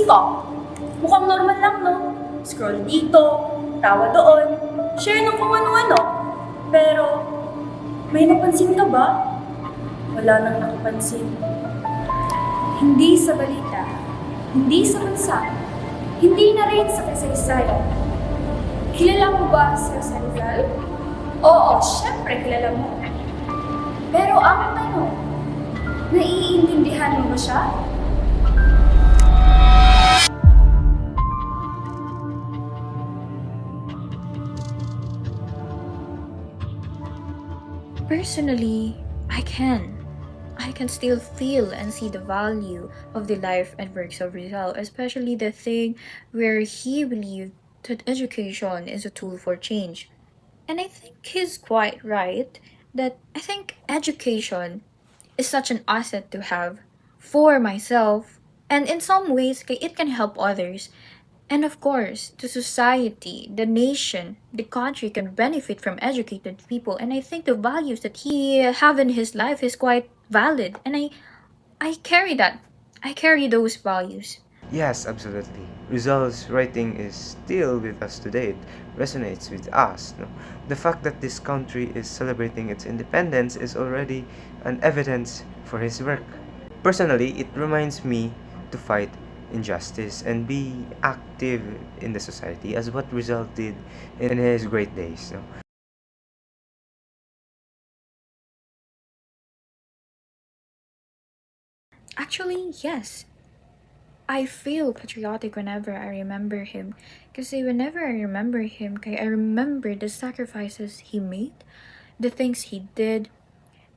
ba? Mukhang normal lang, no? Scroll dito, tawa doon, share ng kung ano-ano. Pero, may napansin ka ba? Wala nang nakapansin. Hindi sa balita, hindi sa bansa, hindi na rin sa kasaysayan. Kilala mo ba si Rizal? Oo, syempre kilala mo. Pero ang tanong, naiintindihan mo ba siya? Personally, I can. I can still feel and see the value of the life and works of Rizal, especially the thing where he believed that education is a tool for change. And I think he's quite right that I think education is such an asset to have for myself, and in some ways it can help others. And of course, the society, the nation, the country can benefit from educated people. And I think the values that he have in his life is quite valid. And I carry that. I carry those values. Yes, absolutely. Rizal's writing is still with us today. It resonates with us. No? The fact that this country is celebrating its independence is already an evidence for his work. Personally, it reminds me to fight injustice and be active in the society as what Rizal did in his great days. No? Actually, yes. I feel patriotic whenever I remember him. Because whenever I remember him, I remember the sacrifices he made, the things he did,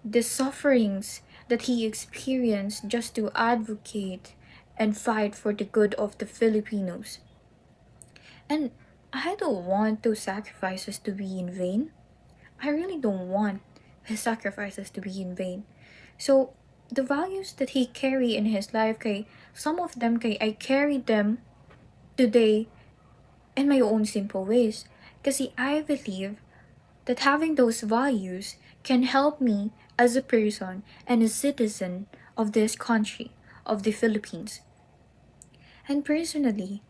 the sufferings that he experienced just to advocate and fight for the good of the Filipinos. And I don't want those sacrifices to be in vain. I really don't want his sacrifices to be in vain. So the values that he carry in his life, some of them, I carry them today in my own simple ways. Kasi I believe that having those values can help me as a person and a citizen of this country, of the Philippines. And personally,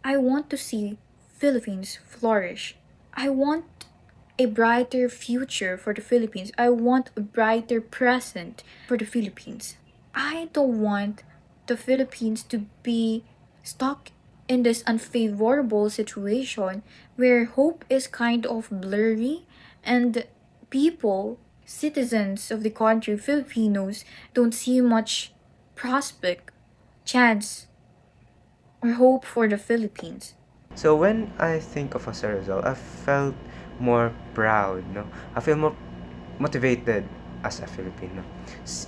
I want to see Philippines flourish. I want a brighter future for the Philippines. I want a brighter present for the Philippines. I don't want the Philippines to be stuck in this unfavorable situation where hope is kind of blurry and people, citizens of the country, Filipinos, don't see much prospect, chance, or hope for the Philippines. So when I think of Jose Rizal, I felt more proud. No, I feel more motivated as a Filipino.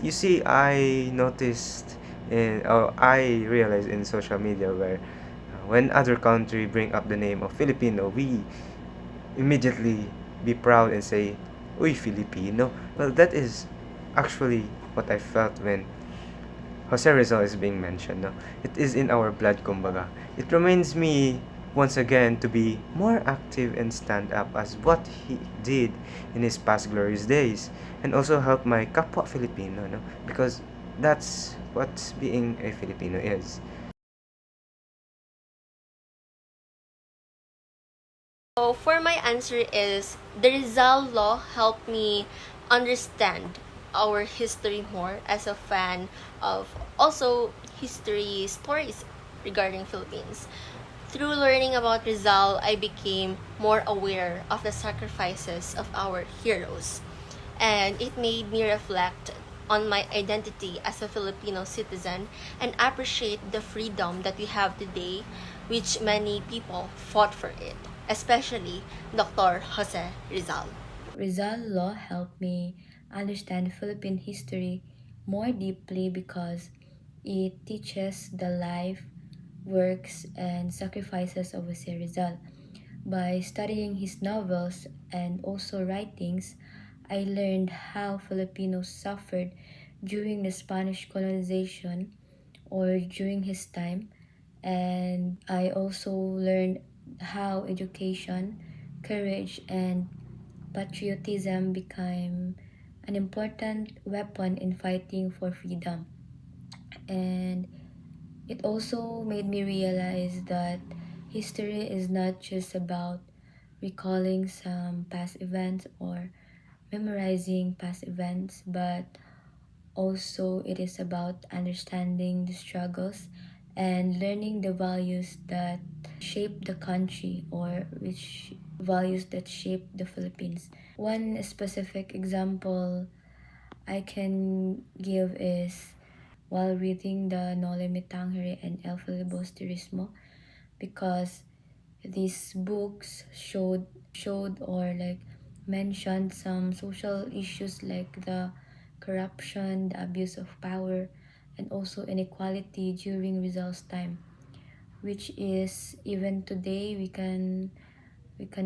You see, I noticed or I realized in social media where when other country bring up the name of Filipino, we immediately be proud and say, "Uy, Filipino." Well, that is actually what I felt when Jose Rizal is being mentioned. No? It is in our blood, kumbaga. It reminds me once again to be more active and stand up as what he did in his past glorious days, and also help my kapwa Filipino, no? Because that's what being a Filipino is. So for my answer is the Rizal law helped me understand our history more as a fan of also history stories regarding Philippines. Through learning about Rizal, I became more aware of the sacrifices of our heroes, and it made me reflect on my identity as a Filipino citizen and appreciate the freedom that we have today, which many people fought for it, especially Dr. Jose Rizal. Rizal Law helped me understand Philippine history more deeply because it teaches the life, works, and sacrifices of Jose Rizal. By studying his novels and also writings, I learned how Filipinos suffered during the Spanish colonization or during his time, and I also learned how education, courage, and patriotism became an important weapon in fighting for freedom. And It also made me realize that history is not just about recalling some past events or memorizing past events, but also it is about understanding the struggles and learning the values that shape the country, or which values that shape the Philippines. One specific example I can give is while reading the Noli and El Filibusterismo, because these books showed or like mentioned some social issues like the corruption, the abuse of power, and also inequality during Rizal's time, which is even today we can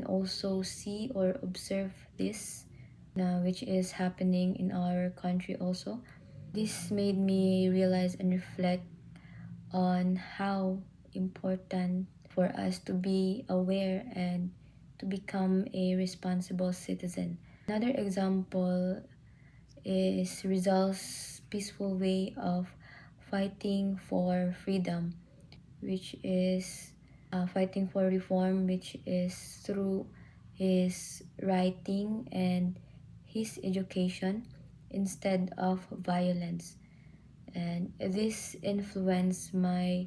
also see or observe this, which is happening in our country also. This made me realize and reflect on how important for us to be aware and to become a responsible citizen. Another example is Rizal's peaceful way of fighting for freedom, which is fighting for reform, which is through his writing and his education instead of violence. And this influenced my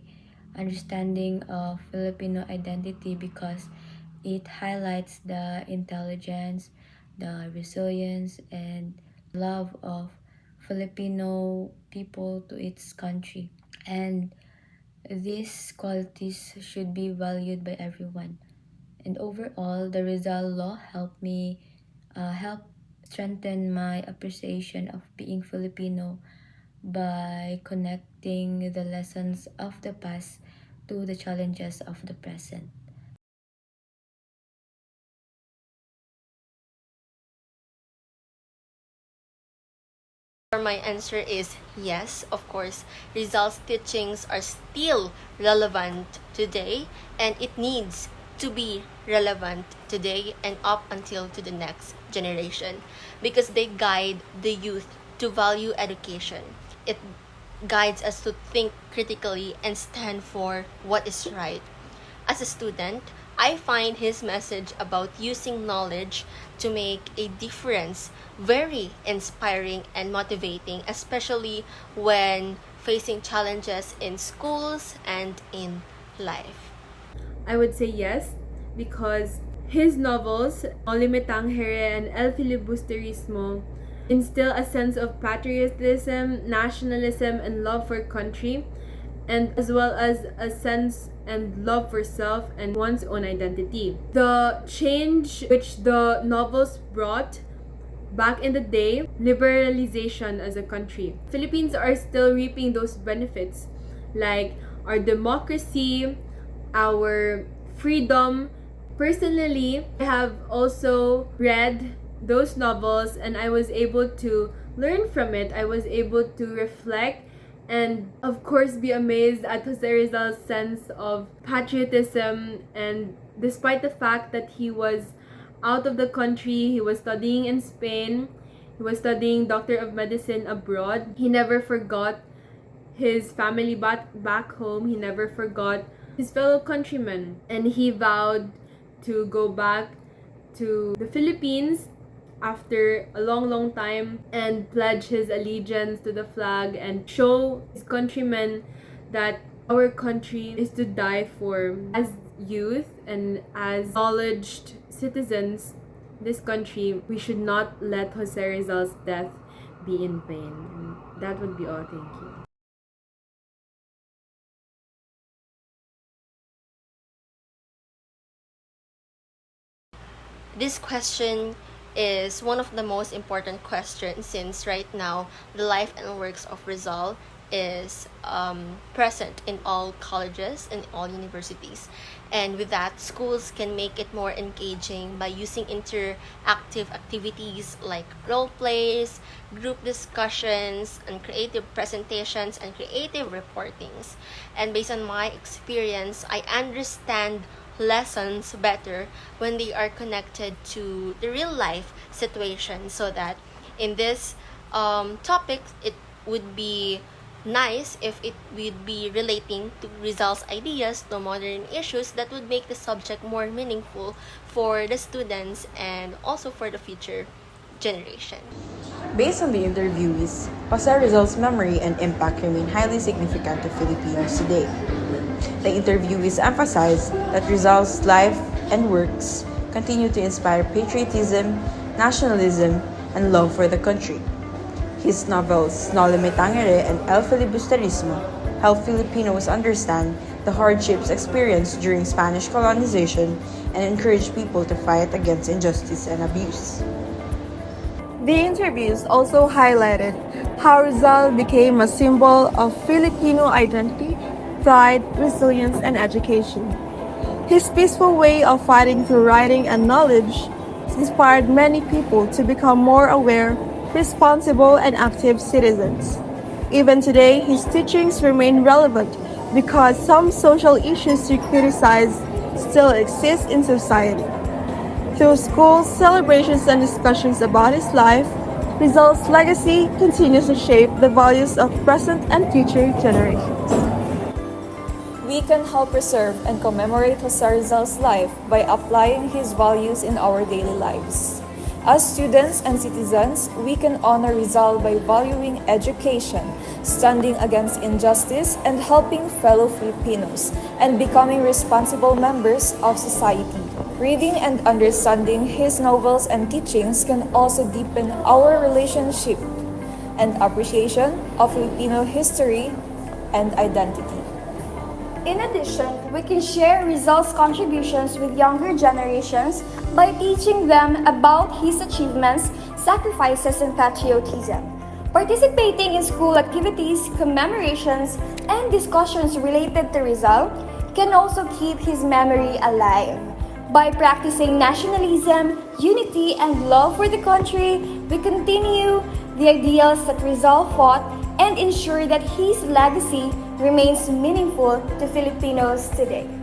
understanding of Filipino identity because it highlights the intelligence, the resilience, and love of Filipino people to its country. And these qualities should be valued by everyone. And overall, the Rizal Law help strengthen my appreciation of being Filipino by connecting the lessons of the past to the challenges of the present. For my answer is yes, of course. Rizal's teachings are still relevant today, and it needs to be relevant today and up until to the next generation, because they guide the youth to value education. It guides us to think critically and stand for what is right. As a student, I find his message about using knowledge to make a difference very inspiring and motivating, especially when facing challenges in schools and in life. I would say yes, because his novels, Noli and El Filibusterismo, instill a sense of patriotism, nationalism, and love for country, and as well as a sense and love for self and one's own identity. The change which the novels brought back in the day, liberalization as a country. Philippines are still reaping those benefits, like our democracy, our freedom. Personally, I have also read those novels and I was able to learn from it. I was able to reflect and of course be amazed at Jose Rizal's sense of patriotism, and despite the fact that he was out of the country, he was studying in Spain, he was studying Doctor of Medicine abroad, he never forgot his family back home, he never forgot his fellow countrymen, and he vowed to go back to the Philippines after a long time and pledge his allegiance to the flag and show his countrymen that our country is to die for. As youth and as knowledged citizens, this country, we should not let Jose Rizal's death be in vain. And that would be all. Thank you. This question is one of the most important questions, since right now the life and works of Rizal is present in all colleges and all universities. And with that, schools can make it more engaging by using interactive activities like role plays, group discussions, and creative presentations and creative reportings. And based on my experience, I understand lessons better when they are connected to the real life situation, so that in this topic it would be nice if it would be relating to Rizal's ideas to modern issues that would make the subject more meaningful for the students and also for the future generation. Based on the interviewees, Jose Rizal's memory and impact remain highly significant to Filipinos today. The interviewees emphasized that Rizal's life and works continue to inspire patriotism, nationalism, and love for the country. His novels Noli and El Filibusterismo help Filipinos understand the hardships experienced during Spanish colonization and encourage people to fight against injustice and abuse. The interviews also highlighted how Rizal became a symbol of Filipino identity, pride, resilience, and education. His peaceful way of fighting through writing and knowledge inspired many people to become more aware, responsible, and active citizens. Even today, his teachings remain relevant because some social issues he criticized still exist in society. Through school celebrations and discussions about his life, Rizal's legacy continues to shape the values of present and future generations. We can help preserve and commemorate Jose Rizal's life by applying his values in our daily lives. As students and citizens, we can honor Rizal by valuing education, standing against injustice, and helping fellow Filipinos, and becoming responsible members of society. Reading and understanding his novels and teachings can also deepen our relationship and appreciation of Filipino history and identity. In addition, we can share Rizal's contributions with younger generations by teaching them about his achievements, sacrifices, and patriotism. Participating in school activities, commemorations, and discussions related to Rizal can also keep his memory alive. By practicing nationalism, unity, and love for the country, we continue the ideals that Rizal fought and ensure that his legacy remains meaningful to Filipinos today.